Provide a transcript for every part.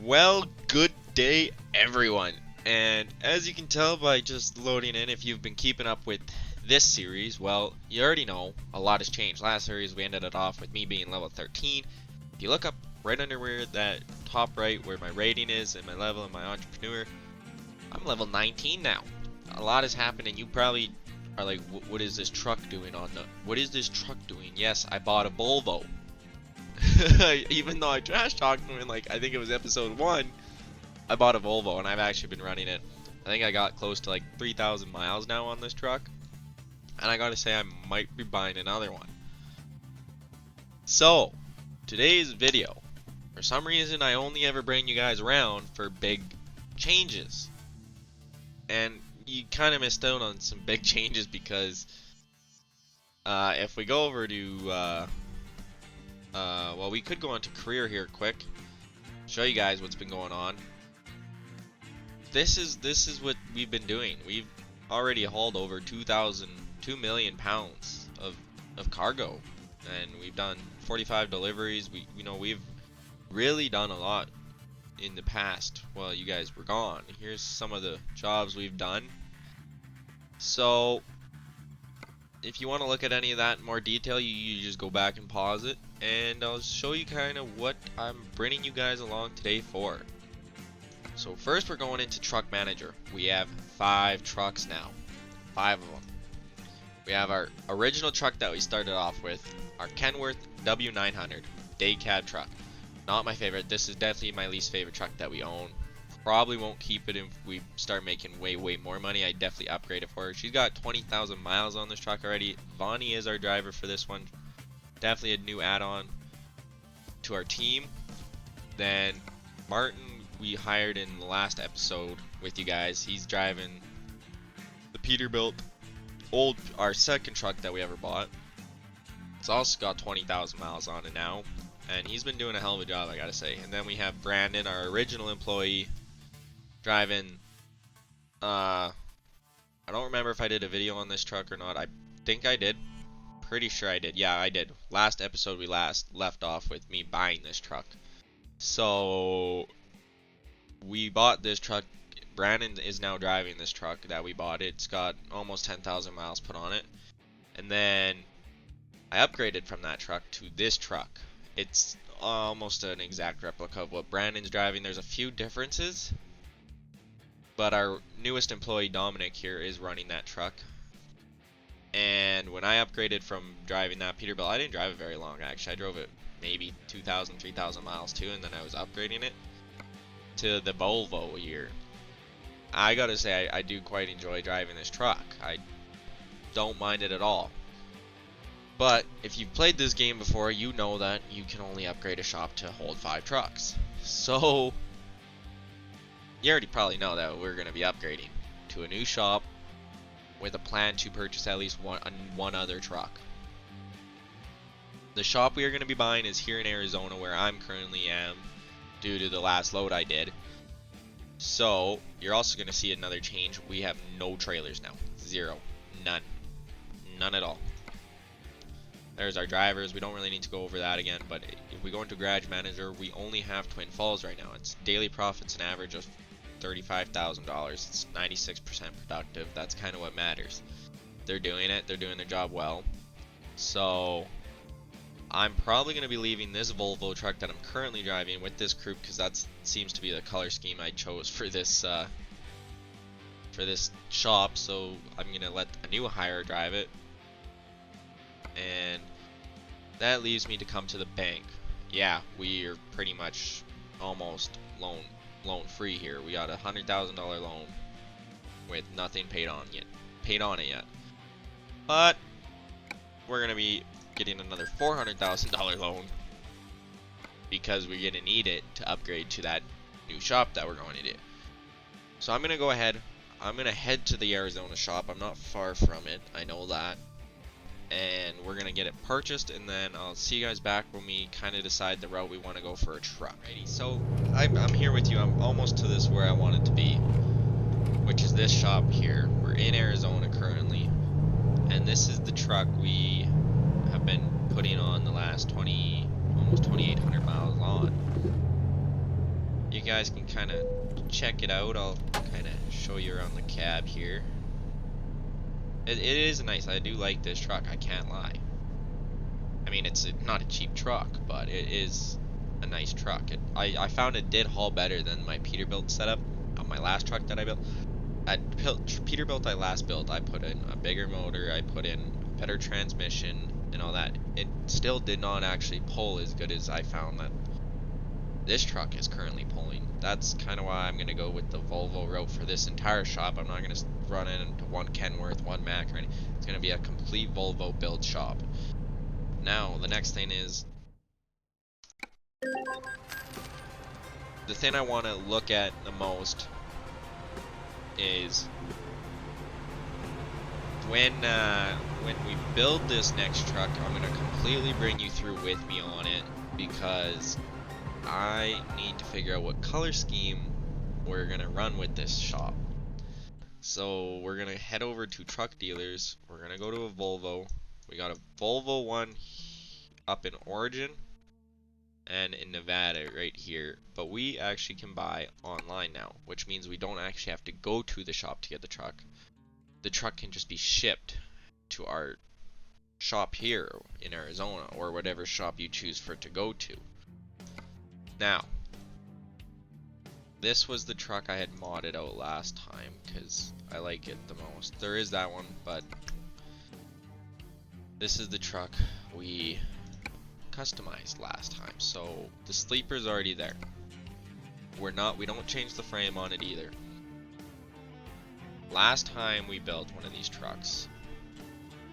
Well, good day, everyone. And as you can tell by just loading in, if you've been keeping up with this series, well, you already know a lot has changed. Last series, we ended it off with me being level 13. If you look up right under where that top right, where my rating is and my level and my entrepreneur, I'm level 19 now. A lot has happened, and you probably are like, what is this truck doing on the... What is this truck doing? Yes, I bought a Volvo. Even though I trash talked him in, like, I think it was episode 1, I bought a Volvo and I've actually been running it. I think I got close to like 3,000 miles now on this truck, and I gotta say I might be buying another one. So today's video, for some reason I only ever bring you guys around for big changes, and you kind of missed out on some big changes because if we go over to well, we could go into career here quick, show you guys what's been going on. This is what we've been doing. We've already hauled over 2 million pounds of cargo, and we've done 45 deliveries. We've really done a lot in the past while you guys were gone. Here's some of the jobs we've done. So if you want to look at any of that in more detail, you just go back and pause it, and I'll show you kind of what I'm bringing you guys along today for. So first we're going into truck manager. We have 5 trucks now, 5 of them. We have our original truck that we started off with, our Kenworth W900 day cab truck. Not my favorite. This is definitely my least favorite truck that we own. Probably won't keep it if we start making way more money. I definitely upgrade it for her. She's got 20,000 miles on this truck already. Vonnie is our driver for this one. Definitely a new add-on to our team. Then Martin, we hired in the last episode with you guys. He's driving the Peterbilt, our second truck that we ever bought. It's also got 20,000 miles on it now, and he's been doing a hell of a job, I gotta say. And then we have Brandon, our original employee, driving I don't remember if I did a video on this truck or not. I think I did. Pretty sure I did. Yeah, I did. Last episode we left off with me buying this truck. So we bought this truck. Brandon is now driving this truck that we bought. It's got almost 10,000 miles put on it. And then I upgraded from that truck to this truck. It's almost an exact replica of what Brandon's driving. There's a few differences, but our newest employee, Dominic, here is running that truck. And when I upgraded from driving that Peterbilt, I didn't drive it very long, actually. I drove it maybe 2,000, 3,000 miles too, and then I was upgrading it to the Volvo here. I gotta say, I do quite enjoy driving this truck. I don't mind it at all. But if you've played this game before, you know that you can only upgrade a shop to hold 5 trucks. So you already probably know that we're going to be upgrading to a new shop with a plan to purchase at least one other truck. The shop we are going to be buying is here in Arizona, where I'm currently am due to the last load I did. So you're also going to see another change. We have no trailers now. 0. None at all. There's our drivers. We don't really need to go over that again, but if we go into garage manager, we only have Twin Falls right now. It's daily profits, an average of $35,000. It's 96% productive. That's kind of what matters. They're doing it. They're doing their job well. So I'm probably going to be leaving this Volvo truck that I'm currently driving with this crew, because that seems to be the color scheme I chose for this shop. So I'm going to let a new hire drive it. And that leaves me to come to the bank. Yeah, we are pretty much almost loan free here. We got a $100,000 loan with nothing paid on it yet. But we're gonna be getting another $400,000 loan because we're gonna need it to upgrade to that new shop that we're going to do. So I'm gonna go ahead. I'm gonna head to the Arizona shop. I'm not far from it. I know that. And we're gonna get it purchased, and then I'll see you guys back when we kind of decide the route we want to go for a truck. Alrighty, so I'm here with you. I'm almost to this where I want it to be, which is this shop here. We're in Arizona currently, and this is the truck we have been putting on the last almost 2,800 miles on. You guys can kind of check it out. I'll kind of show you around the cab here. It is nice. I do like this truck, I can't lie. I mean, it's not a cheap truck, but it is a nice truck. I found it did haul better than my Peterbilt setup on my last truck that I built. Peterbilt I last built, I put in a bigger motor, I put in a better transmission and all that. It still did not actually pull as good as I found that this truck is currently pulling. That's kind of why I'm going to go with the Volvo route for this entire shop. I'm not going to run into one Kenworth, one Mack or anything. It's going to be a complete Volvo build shop. Now, the next thing is, the thing I want to look at the most is when we build this next truck, I'm going to completely bring you through with me on it, because I need to figure out what color scheme we're going to run with this shop. So we're going to head over to truck dealers. We're going to go to a Volvo. We got a Volvo one up in Oregon and in Nevada right here, but we actually can buy online now, which means we don't actually have to go to the shop to get the truck. The truck can just be shipped to our shop here in Arizona, or whatever shop you choose for it to go to. Now, this was the truck I had modded out last time because I like it the most. There is that one, but this is the truck we customized last time. So the sleeper's already there. We don't change the frame on it either. Last time we built one of these trucks,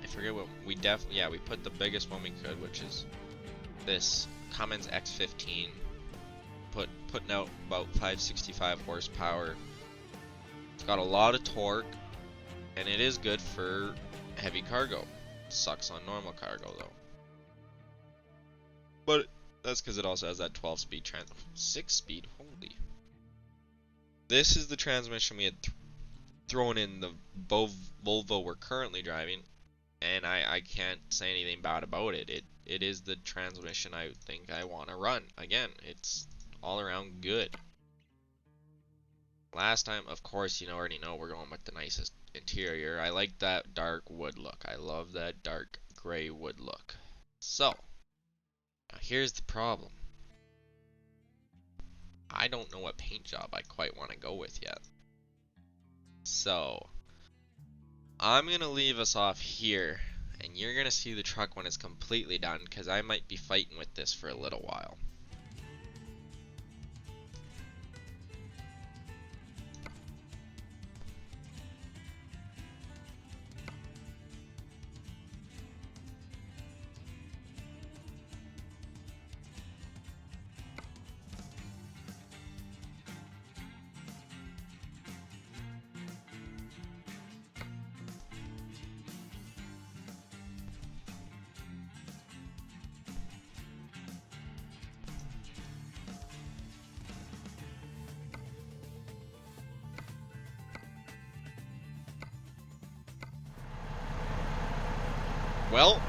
I forget what we we put the biggest one we could, which is this Cummins X15, putting out about 565 horsepower. It's got a lot of torque, and it is good for heavy cargo. Sucks on normal cargo though. But that's because it also has that 12-speed 6-speed. Holy! This is the transmission we had thrown in the Volvo we're currently driving, and I can't say anything bad about it. It is the transmission I think I want to run. Again, it's all around good. Last time, of course, you already know we're going with the nicest interior. I like that dark wood look. I love that dark gray wood look. So, now here's the problem. I don't know what paint job I quite want to go with yet. So, I'm going to leave us off here, and you're going to see the truck when it's completely done, because I might be fighting with this for a little while. Well,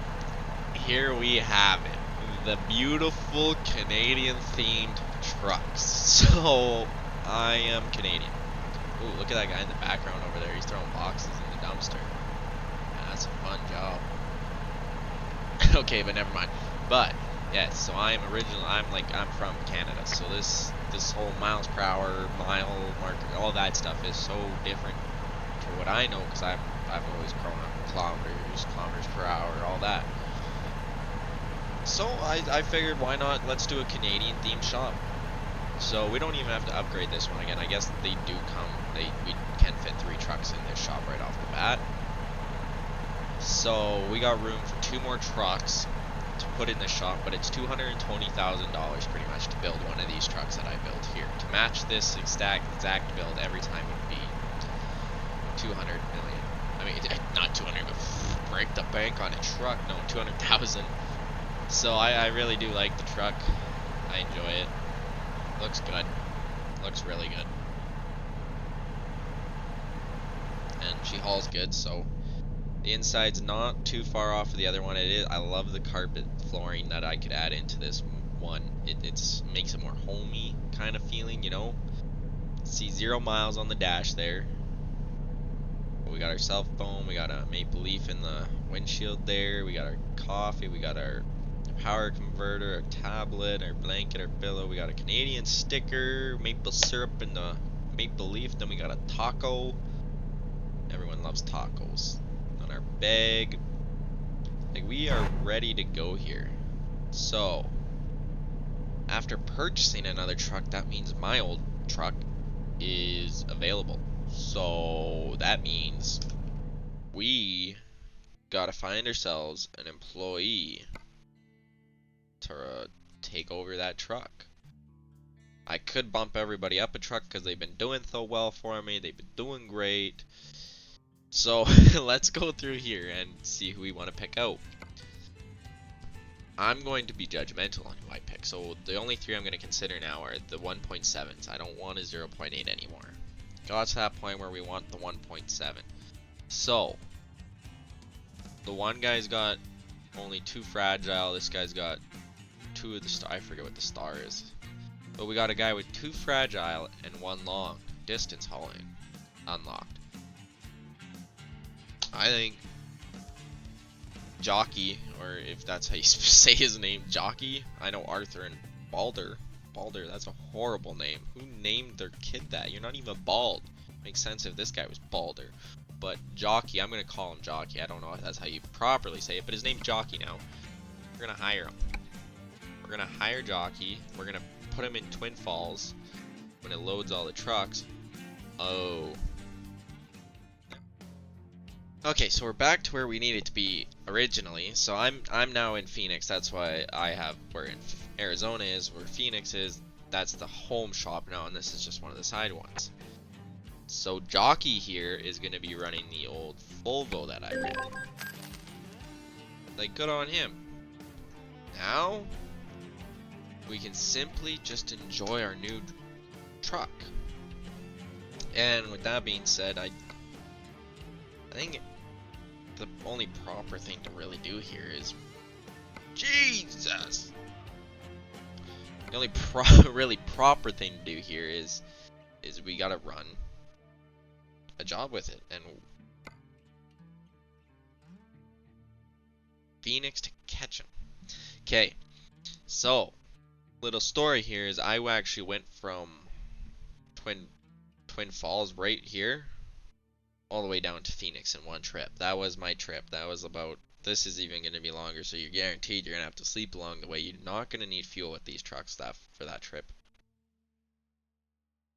here we have it. The beautiful Canadian themed trucks. So, I am Canadian. Ooh, look at that guy in the background over there. He's throwing boxes in the dumpster. Yeah, that's a fun job. Okay, but never mind. But, yes, so I'm from Canada. So this whole miles per hour, mile marker, all that stuff is so different to what I know, because I've always grown up in kilometers per hour, all that. So I figured, why not, let's do a Canadian themed shop. So we don't even have to upgrade this one again. I guess they do come, we can fit 3 trucks in this shop right off the bat. So we got room for 2 more trucks to put in this shop, but it's $220,000 pretty much to build one of these trucks that I built here. To match this exact build every time would be 200 million. I mean, not 200, but break the bank on a truck. No, 200,000. So I really do like the truck. I enjoy it. Looks good. Looks really good. And she hauls good, so the inside's not too far off of the other one. It is. I love the carpet flooring that I could add into this one. It makes it more homey kind of feeling, you know. See 0 miles on the dash there. We got our cell phone, we got a Maple Leaf in the windshield there, we got our coffee, we got our power converter, our tablet, our blanket, our pillow, we got a Canadian sticker, maple syrup in the Maple Leaf, then we got a taco. Everyone loves tacos. On our bag. Like, we are ready to go here. So, after purchasing another truck, that means my old truck is available. So that means we gotta find ourselves an employee to take over that truck. I could bump everybody up a truck because they've been doing so well for me. They've been doing great. So let's go through here and see who we want to pick out. I'm going to be judgmental on who I pick. So the only 3 I'm going to consider now are the 1.7s. I don't want a 0.8 anymore. Got to that point where we want the 1.7. So, the one guy's got only 2 fragile. This guy's got 2 of the star. I forget what the star is. But we got a guy with 2 fragile and 1 long. Distance hauling. Unlocked. I think Jockey, or if that's how you say his name, Jockey. I know Arthur and Balder. Balder, that's a horrible name. Who named their kid that? You're not even bald. Makes sense if this guy was Balder. But Jockey, I'm going to call him Jockey. I don't know if that's how you properly say it, but his name's Jockey now. We're going to hire him. We're going to hire Jockey. We're going to put him in Twin Falls when it loads all the trucks. Oh. Okay, so we're back to where we needed to be originally. So I'm now in Phoenix. That's why I have where in Arizona is, where Phoenix is. That's the home shop now, and this is just one of the side ones. So Jockey here is going to be running the old Volvo that I ran. Like, good on him. Now we can simply just enjoy our new truck. And with that being said, I think the only proper thing to really do here is Jesus. The only really proper thing to do here is we gotta run a job with it, and Phoenix to catch him. Okay, so little story here is I actually went from Twin Falls right here all the way down to Phoenix in one trip. That was my trip. That was about, this is even going to be longer, so you're guaranteed you're going to have to sleep along the way. You're not going to need fuel with these trucks for that trip.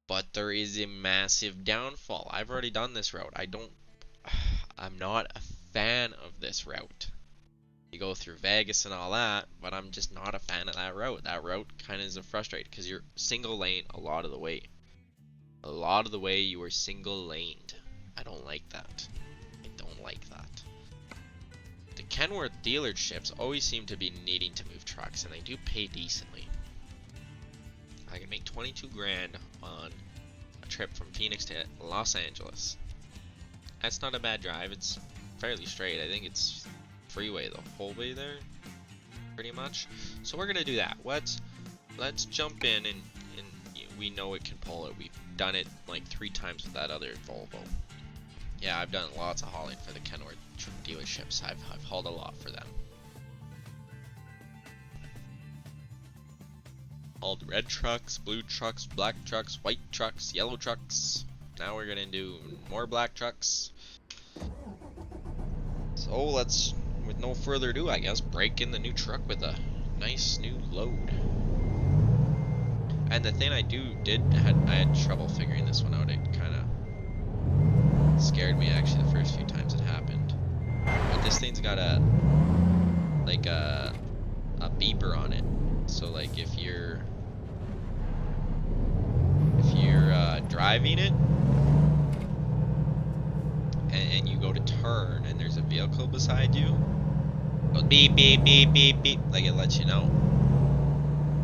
But there is a massive downfall. I've already done this route. I'm not a fan of this route. You go through Vegas and all that, but I'm just not a fan of that route. That route kind of is frustrating because you're single lane a lot of the way. A lot of the way you are single laned. I don't like that. I don't like that. The Kenworth dealerships always seem to be needing to move trucks, and they do pay decently. I can make 22 grand on a trip from Phoenix to Los Angeles. That's not a bad drive. It's fairly straight. I think it's freeway the whole way there, pretty much. So we're gonna do that. Let's jump in, and we know it can pull it. We've done it like 3 times with that other Volvo. Yeah, I've done lots of hauling for the Kenworth dealerships. I've hauled a lot for them. Hauled red trucks, blue trucks, black trucks, white trucks, yellow trucks. Now we're gonna do more black trucks. So let's, with no further ado, I guess, break in the new truck with a nice new load. And the thing I had trouble figuring this one out. It kind of scared me actually the first few times it happened. But this thing's got a beeper on it. So like if you're driving it and you go to turn and there's a vehicle beside you, it goes beep beep beep beep beep, like it lets you know,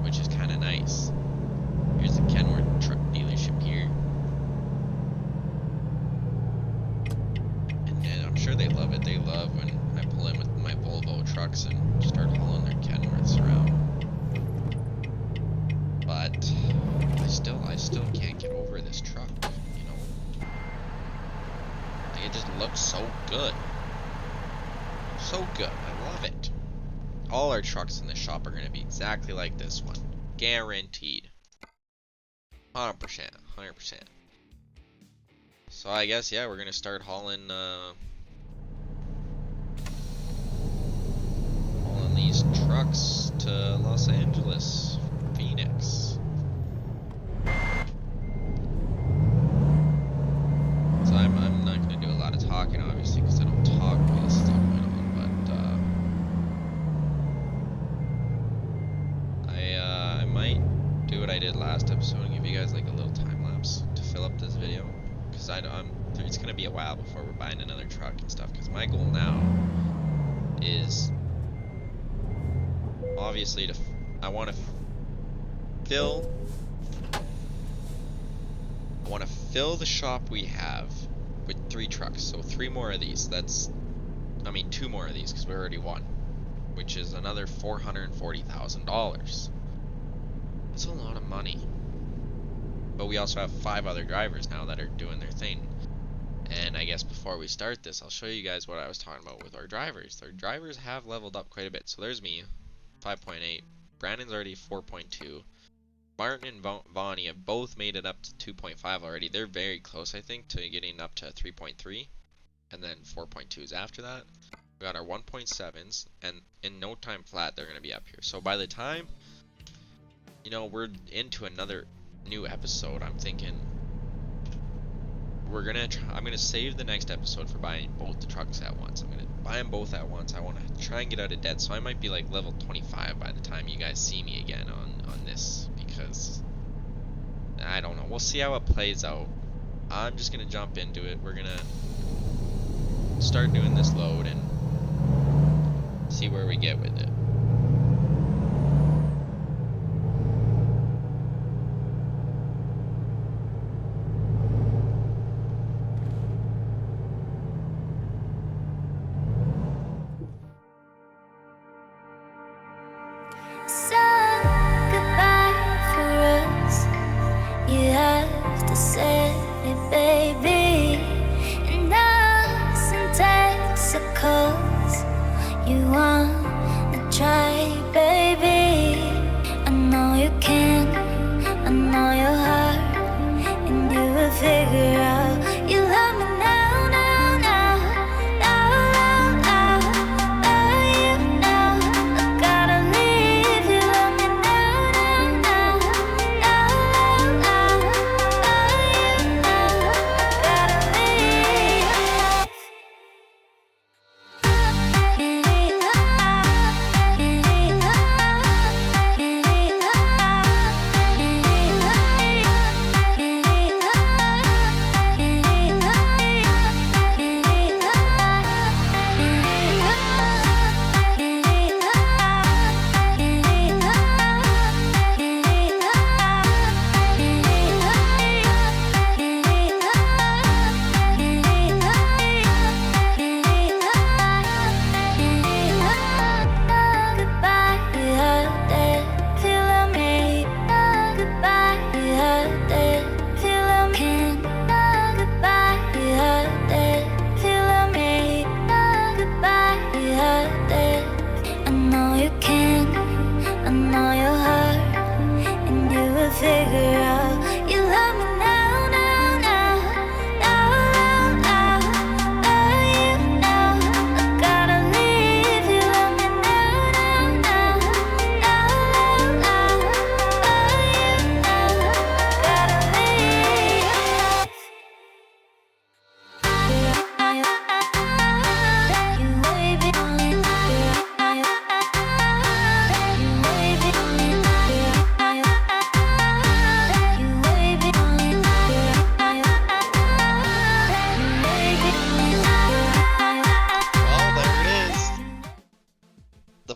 which is kind of nice. Here's the Kenworth truck dealership here. And I'm sure they love it. They love when I pull in with my Volvo trucks and start hauling their Kenworths around. but I still can't get over this truck, you know? Like, it just looks so good. So good. I love it. All our trucks in this shop are going to be exactly like this one. Guaranteed. 100%. 100%. So I guess, yeah, we're going to start hauling these trucks to Los Angeles, Phoenix. So I'm not going to do a lot of talking, obviously, because I don't talk while this is all going on, but I might do what I did last episode and give you guys like a little time lapse to fill up this video, because it's going to be a while before we're buying another truck and stuff, because my goal now is obviously I want to fill the shop we have with 3 trucks. So 3 more of these. 2 more of these, because we already won, which is another $440,000. That's a lot of money. But we also have 5 other drivers now that are doing their thing. And I guess before we start this, I'll show you guys what I was talking about with our drivers. Our drivers have leveled up quite a bit. So there's me, 5.8. Brandon's already 4.2. Martin and Vonnie have both made it up to 2.5 already. They're very close, I think, to getting up to 3.3. And then 4.2s after that. We got our 1.7s. And in no time flat, they're going to be up here. So by the time, you know, we're into another new episode, I'm thinking I'm gonna save the next episode for buying both the trucks at once. I'm gonna buy them both at once. I want to try and get out of debt, so I might be like level 25 by the time you guys see me again on this, because I don't know. We'll see how it plays out. I'm just gonna jump into it. We're gonna start doing this load and see where we get with it.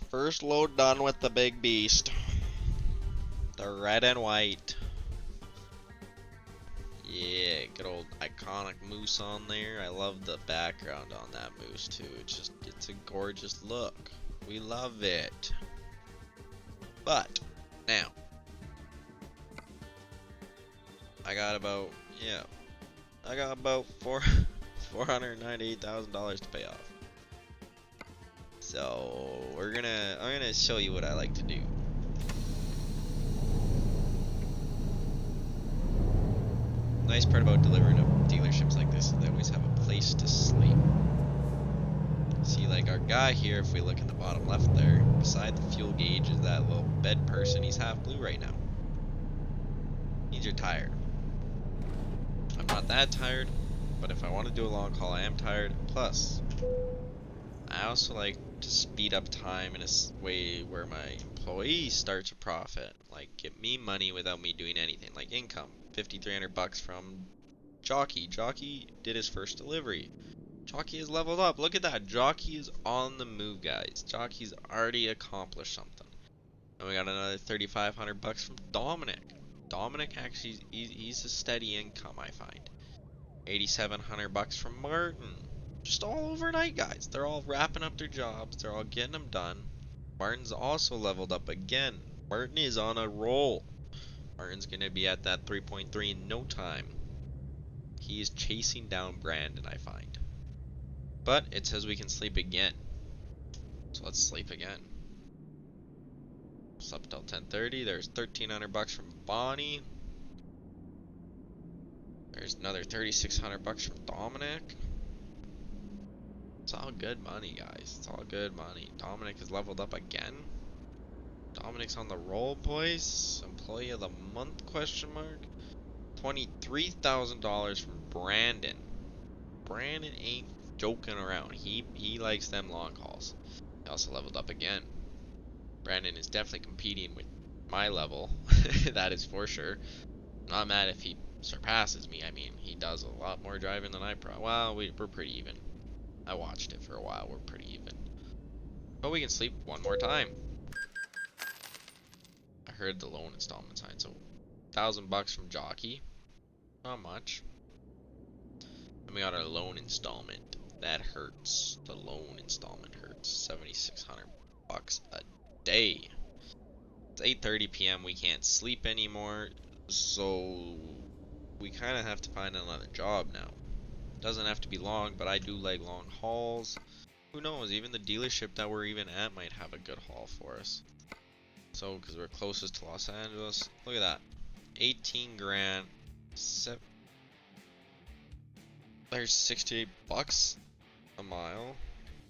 First load done with the big beast. The red and white. Yeah, good old iconic moose on there. I love the background on that moose too. It's a gorgeous look. We love it. But now I got about, yeah, I got about $498,000 to pay off. So I'm gonna show you what I like to do. Nice part about delivering to dealerships like this is they always have a place to sleep. See, like our guy here, if we look in the bottom left there, beside the fuel gauge is that little bed person. He's half blue right now. He's retired. I'm not that tired, but if I want to do a long haul, I am tired. Plus, I also like to speed up time in a way where my employees start to profit, like get me money without me doing anything, like income. $5,300 from Jockey. Jockey did his first delivery. Jockey has leveled up. Look at that. Jockey is on the move, guys. Jockey's already accomplished something. And we got another $3,500 from Dominic. Dominic actually, he's a steady income, I find. $8,700 from Martin. Just all overnight, guys. They're all wrapping up their jobs. They're all getting them done. Martin's also leveled up again. Martin is on a roll. Martin's going to be at that 3.3 in no time. He is chasing down Brandon, I find. But it says we can sleep again. So let's sleep again. Slept till 10:30. There's $1,300 from Bonnie. There's another $3,600 from Dominic. It's all good money, guys. It's all good money. Dominic has leveled up again. Dominic's on the roll, boys. Employee of the month, question mark. $23,000 from Brandon. Brandon ain't joking around. He likes them long hauls. He also leveled up again. Brandon is definitely competing with my level. That is for sure. I'm not mad if he surpasses me. I mean, he does a lot more driving than I well, we're pretty even. I watched it for a while. We're pretty even. But we can sleep one more time. I heard the loan installment sign, so $1,000 from Jockey. Not much. Then we got our loan installment. That hurts. The loan installment hurts. $7,600 a day. It's 8:30 p.m. We can't sleep anymore, so we kind of have to find another job now. Doesn't have to be long, but I do like long hauls. Who knows? Even the dealership that we're even at might have a good haul for us. So, because we're closest to Los Angeles. Look at that. 18 grand. There's $68 a mile.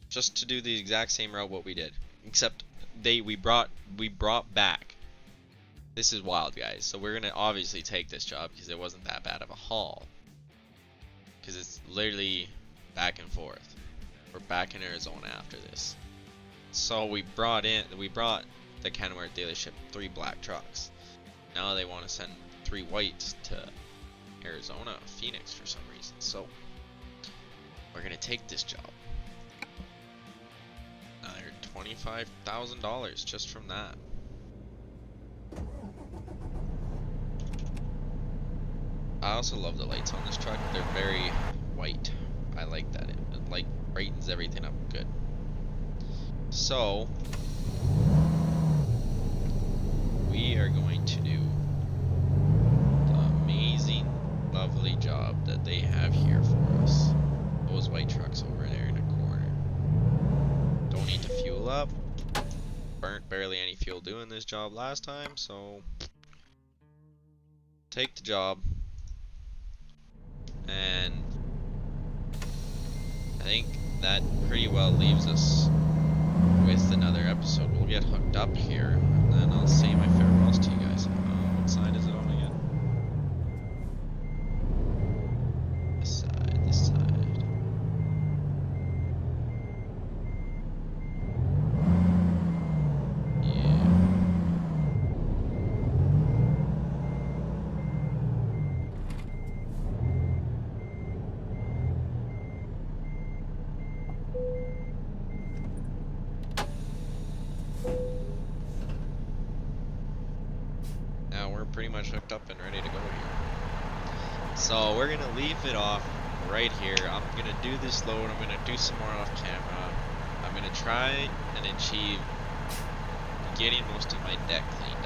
Just to do the exact same route what we did. Except we brought back. This is wild, guys. So we're gonna obviously take this job because it wasn't that bad of a haul. Because it's literally back and forth. We're back in Arizona after this. So we brought the Kenworth dealership 3 black trucks. Now they want to send 3 whites to Arizona, Phoenix for some reason. So we're gonna take this job. Another $25,000 just from that. I also love the lights on this truck. They're very white. I like that. It like brightens everything up good. So we are going to do the amazing, lovely job that they have here for us. Those white trucks over there in the corner. Don't need to fuel up. Burnt barely any fuel doing this job last time, so take the job. And I think that pretty well leaves us with another episode. We'll get hooked up here, and then I'll say my farewells to you guys. What side is it on again? This side, this side. Pretty much hooked up and ready to go here. So we're gonna leave it off right here. I'm gonna do this load. I'm gonna do some more off camera. I'm gonna try and achieve getting most of my deck cleaned